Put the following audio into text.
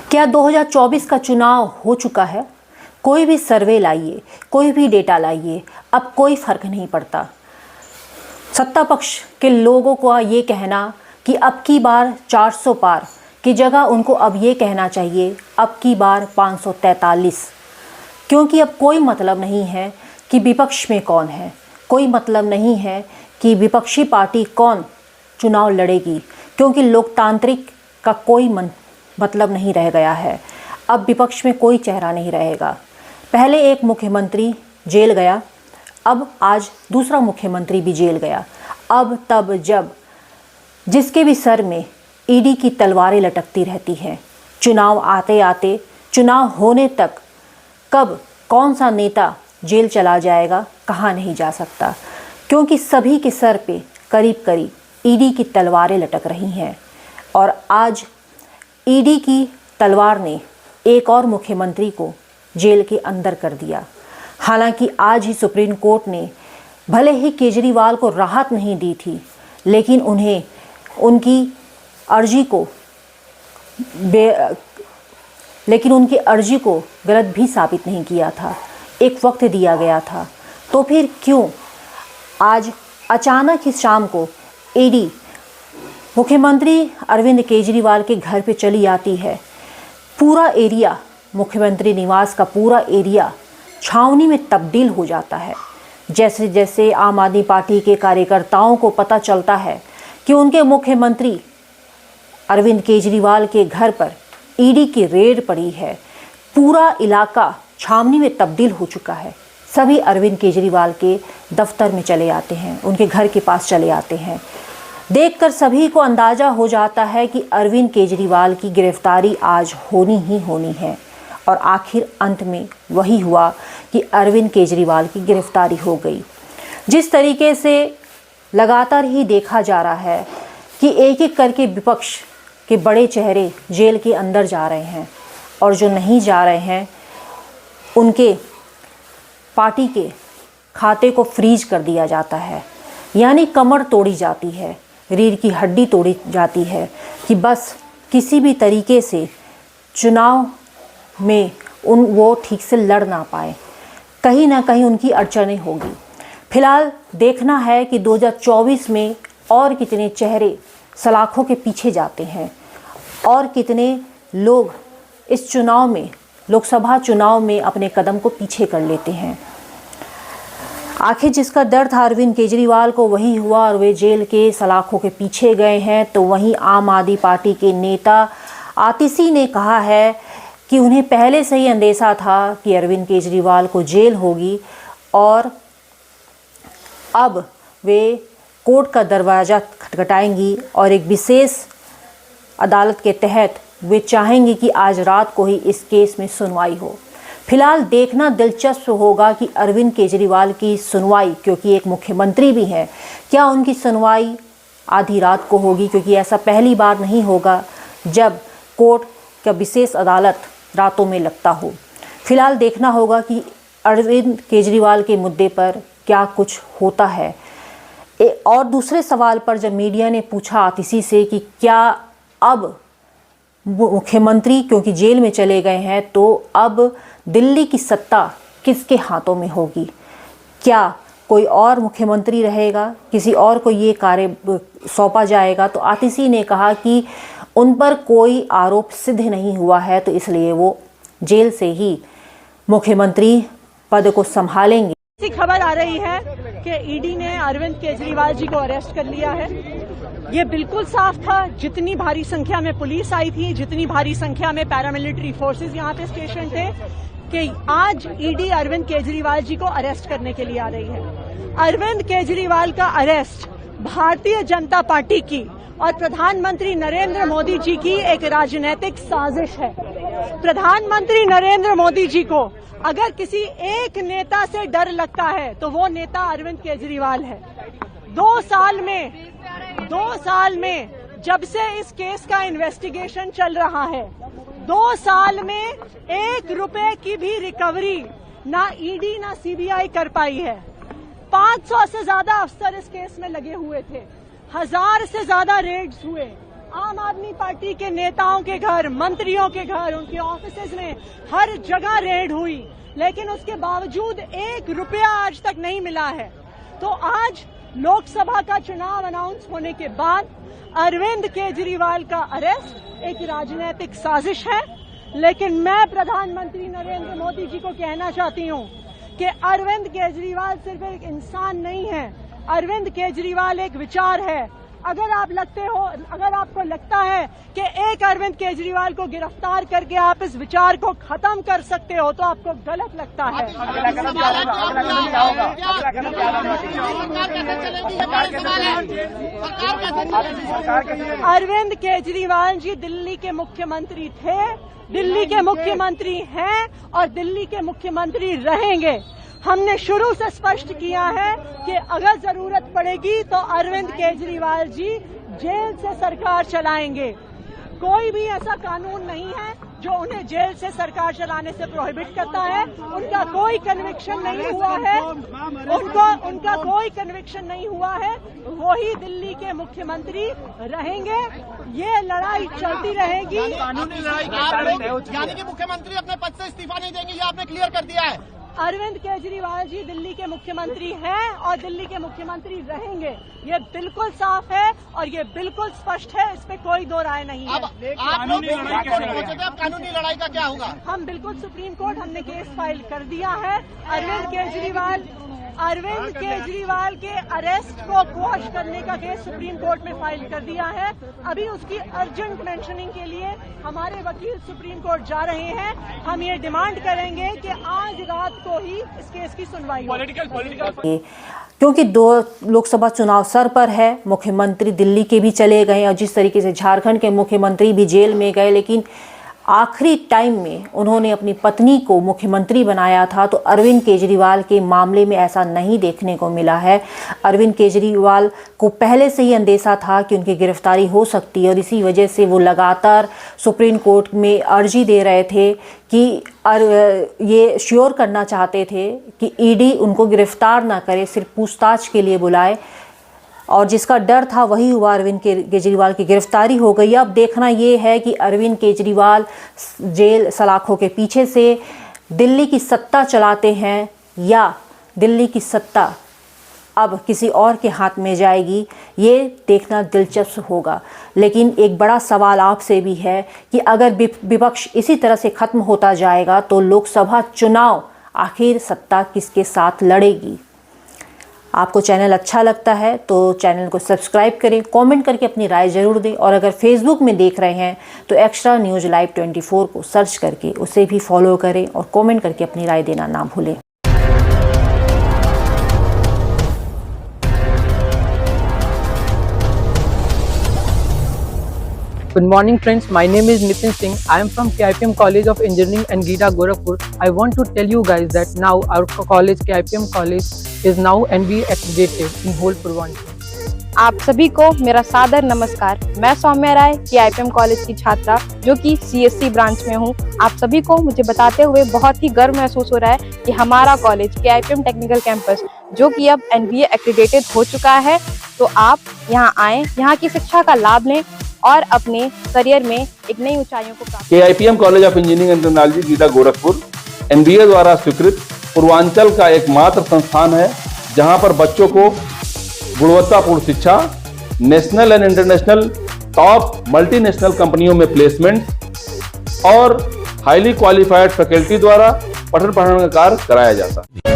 क्या 2024 का चुनाव हो चुका है? कोई भी सर्वे लाइए, कोई भी डेटा लाइए, अब कोई फर्क नहीं पड़ता। सत्ता पक्ष के लोगों को ये कहना कि अब की बार 400 पार की जगह उनको अब ये कहना चाहिए अब की बार 543, क्योंकि अब कोई मतलब नहीं है कि विपक्ष में कौन है, कोई मतलब नहीं है कि विपक्षी पार्टी कौन चुनाव लड़ेगी, क्योंकि लोकतांत्रिक का कोई मतलब नहीं रह गया है। अब विपक्ष में कोई चेहरा नहीं रहेगा। पहले एक मुख्यमंत्री जेल गया, अब आज दूसरा मुख्यमंत्री भी जेल गया। अब तब जब जिसके भी सर में ईडी की तलवारें लटकती रहती हैं, चुनाव आते आते चुनाव होने तक कब कौन सा नेता जेल चला जाएगा कहा नहीं जा सकता, क्योंकि सभी के सर पे करीब करीब ईडी की तलवारें लटक रही हैं। और आज ईडी की तलवार ने एक और मुख्यमंत्री को जेल के अंदर कर दिया। हालांकि आज ही सुप्रीम कोर्ट ने भले ही केजरीवाल को राहत नहीं दी थी, लेकिन उन्हें उनकी अर्जी को गलत भी साबित नहीं किया था। एक वक्त दिया गया था, तो फिर क्यों आज अचानक ही शाम को ईडी मुख्यमंत्री अरविंद केजरीवाल के घर पे चली आती है? पूरा एरिया, मुख्यमंत्री निवास का पूरा एरिया छावनी में तब्दील हो जाता है। जैसे जैसे आम आदमी पार्टी के कार्यकर्ताओं को पता चलता है कि उनके मुख्यमंत्री अरविंद केजरीवाल के घर पर ईडी की रेड पड़ी है, पूरा इलाका छावनी में तब्दील हो चुका है। सभी अरविंद केजरीवाल के दफ्तर में चले आते हैं, उनके घर के पास चले आते हैं। देखकर सभी को अंदाज़ा हो जाता है कि अरविंद केजरीवाल की गिरफ्तारी आज होनी ही होनी है। और आखिर अंत में वही हुआ कि अरविंद केजरीवाल की गिरफ्तारी हो गई। जिस तरीके से लगातार ही देखा जा रहा है कि एक एक करके विपक्ष के बड़े चेहरे जेल के अंदर जा रहे हैं, और जो नहीं जा रहे हैं उनके पार्टी के खाते को फ्रीज कर दिया जाता है। यानी कमर तोड़ी जाती है, रीढ़ की हड्डी तोड़ी जाती है कि बस किसी भी तरीके से चुनाव में वो ठीक से लड़ ना पाए, कहीं ना कहीं उनकी अड़चनें होगी। फिलहाल देखना है कि 2024 में और कितने चेहरे सलाखों के पीछे जाते हैं और कितने लोग इस चुनाव में, लोकसभा चुनाव में अपने कदम को पीछे कर लेते हैं। आखिर जिसका दर्द था अरविंद केजरीवाल को वही हुआ और वे जेल के सलाखों के पीछे गए हैं। तो वहीं आम आदमी पार्टी के नेता आतिशी ने कहा है कि उन्हें पहले से ही अंदेशा था कि अरविंद केजरीवाल को जेल होगी और अब वे कोर्ट का दरवाज़ा खटखटाएंगी और एक विशेष अदालत के तहत वे चाहेंगे कि आज रात को ही इस केस में सुनवाई हो। फिलहाल देखना दिलचस्प होगा कि अरविंद केजरीवाल की सुनवाई, क्योंकि एक मुख्यमंत्री भी हैं, क्या उनकी सुनवाई आधी रात को होगी, क्योंकि ऐसा पहली बार नहीं होगा जब कोर्ट का विशेष अदालत रातों में लगता हो। फिलहाल देखना होगा कि अरविंद केजरीवाल के मुद्दे पर क्या कुछ होता है। और दूसरे सवाल पर जब मीडिया ने पूछा आतिशी से कि क्या अब मुख्यमंत्री क्योंकि जेल में चले गए हैं तो अब दिल्ली की सत्ता किसके हाथों में होगी, क्या कोई और मुख्यमंत्री रहेगा, किसी और को ये कार्य सौंपा जाएगा, तो आतिशी ने कहा कि उन पर कोई आरोप सिद्ध नहीं हुआ है, तो इसलिए वो जेल से ही मुख्यमंत्री पद को संभालेंगे। ऐसी खबर आ रही है कि ईडी ने अरविंद केजरीवाल जी को अरेस्ट कर लिया है। ये बिल्कुल साफ था, जितनी भारी संख्या में पुलिस आई थी, जितनी भारी संख्या में पैरामिलिट्री फोर्सेस यहाँ पे स्टेशन थे, कि आज ईडी अरविंद केजरीवाल जी को अरेस्ट करने के लिए आ रही है। अरविंद केजरीवाल का अरेस्ट भारतीय जनता पार्टी की और प्रधानमंत्री नरेंद्र मोदी जी की एक राजनीतिक साजिश है। प्रधानमंत्री नरेंद्र मोदी जी को अगर किसी एक नेता से डर लगता है तो वो नेता अरविंद केजरीवाल है। 2 साल में जब से इस केस का इन्वेस्टिगेशन चल रहा है, 2 साल में 1 रुपए की भी रिकवरी ना ईडी ना सीबीआई कर पाई है। 500 से ज्यादा अफसर इस केस में लगे हुए थे, 1000 से ज्यादा रेड्स हुए, आम आदमी पार्टी के नेताओं के घर, मंत्रियों के घर, उनके ऑफिसेज में हर जगह रेड हुई, लेकिन उसके बावजूद 1 रुपया आज तक नहीं मिला है। तो आज लोकसभा का चुनाव अनाउंस होने के बाद अरविंद केजरीवाल का अरेस्ट एक राजनीतिक साजिश है, लेकिन मैं प्रधानमंत्री नरेंद्र मोदी जी को कहना चाहती हूं कि अरविंद केजरीवाल सिर्फ एक इंसान नहीं है, अरविंद केजरीवाल एक विचार है। अगर आपको लगता है कि एक अरविंद केजरीवाल को गिरफ्तार करके आप इस विचार को खत्म कर सकते हो तो आपको गलत लगता है। अरविंद केजरीवाल जी दिल्ली के मुख्यमंत्री थे, दिल्ली के मुख्यमंत्री हैं और दिल्ली के मुख्यमंत्री रहेंगे। हमने शुरू से स्पष्ट किया है कि अगर जरूरत पड़ेगी तो अरविंद केजरीवाल जी जेल से सरकार चलाएंगे। कोई भी ऐसा कानून नहीं है जो उन्हें जेल से सरकार चलाने से प्रोहिबिट करता है। उनका कोई कन्विक्शन नहीं हुआ है, उनका कोई कन्विक्शन नहीं हुआ है। वही दिल्ली के मुख्यमंत्री रहेंगे, ये लड़ाई चलती रहेगी। कानूनी लड़ाई यानी कि मुख्यमंत्री अपने पद से इस्तीफा नहीं देंगे, ये आपने क्लियर कर दिया है। अरविंद केजरीवाल जी दिल्ली के मुख्यमंत्री हैं और दिल्ली के मुख्यमंत्री रहेंगे, ये बिल्कुल साफ है और ये बिल्कुल स्पष्ट है, इस पे कोई दो राय नहीं है। आप लोग कानूनी लड़ाई का क्या होगा? हम बिल्कुल सुप्रीम कोर्ट हमने केस फाइल कर दिया है। अरविंद केजरीवाल के अरेस्ट को क्वॉश करने का केस सुप्रीम कोर्ट में फाइल कर दिया है। अभी उसकी अर्जेंट मेंशनिंग के लिए हमारे वकील सुप्रीम कोर्ट जा रहे हैं। हम ये डिमांड करेंगे कि आज रात को ही इस केस की सुनवाई हो। क्योंकि 2 लोकसभा चुनाव सर पर है, मुख्यमंत्री दिल्ली के भी चले गए और जिस तरीके से झारखंड के मुख्यमंत्री भी जेल में गए, लेकिन आखिरी टाइम में उन्होंने अपनी पत्नी को मुख्यमंत्री बनाया था। तो अरविंद केजरीवाल के मामले में ऐसा नहीं देखने को मिला है। अरविंद केजरीवाल को पहले से ही अंदेशा था कि उनकी गिरफ्तारी हो सकती है और इसी वजह से वो लगातार सुप्रीम कोर्ट में अर्जी दे रहे थे कि ये श्योर करना चाहते थे कि ईडी उनको गिरफ्तार ना करे, सिर्फ पूछताछ के लिए बुलाए। और जिसका डर था वही हुआ, अरविंद केजरीवाल की गिरफ्तारी हो गई। अब देखना ये है कि अरविंद केजरीवाल जेल सलाखों के पीछे से दिल्ली की सत्ता चलाते हैं या दिल्ली की सत्ता अब किसी और के हाथ में जाएगी, ये देखना दिलचस्प होगा। लेकिन एक बड़ा सवाल आपसे भी है कि अगर विपक्ष इसी तरह से ख़त्म होता जाएगा तो लोकसभा चुनाव आखिर सत्ता किसके साथ लड़ेगी। आपको चैनल अच्छा लगता है तो चैनल को सब्सक्राइब करें, कमेंट करके अपनी राय ज़रूर दें और अगर फेसबुक में देख रहे हैं तो एक्स्ट्रा न्यूज़ लाइव 24 को सर्च करके उसे भी फॉलो करें और कमेंट करके अपनी राय देना ना भूलें। Good morning friends, my name is Nitin Singh. I am from KIPM College of Engineering and GITA Gorakhpur. I want to tell you guys that now our college, KIPM College is now NBA accredited in whole Purvanchal. आप सभी को मेरा सादर नमस्कार। मैं सौम्या राय KIPM college की छात्रा जो कि CSC ब्रांच में हूँ। आप सभी को मुझे बताते हुए बहुत ही गर्व महसूस हो रहा है कि हमारा कॉलेज KIPM टेक्निकल कैंपस जो कि अब NBA एक्रेडिटेड हो चुका है। तो आप यहाँ आएँ, यहाँ की शिक्षा का लाभ लें और अपने करियर में एक नई ऊंचाइयों को प्राप्त। KIPM college of engineering and technology Gita Gorakhpur NBA द्वारा स्वीकृत पूर्वांचल का एकमात्र संस्थान है जहां पर बच्चों को गुणवत्तापूर्ण शिक्षा, national and international top multinational कंपनियों में प्लेसमेंट और हाईली क्वालिफाइड फैकल्टी द्वारा पठन पाठन का कार्य कराया जाता है।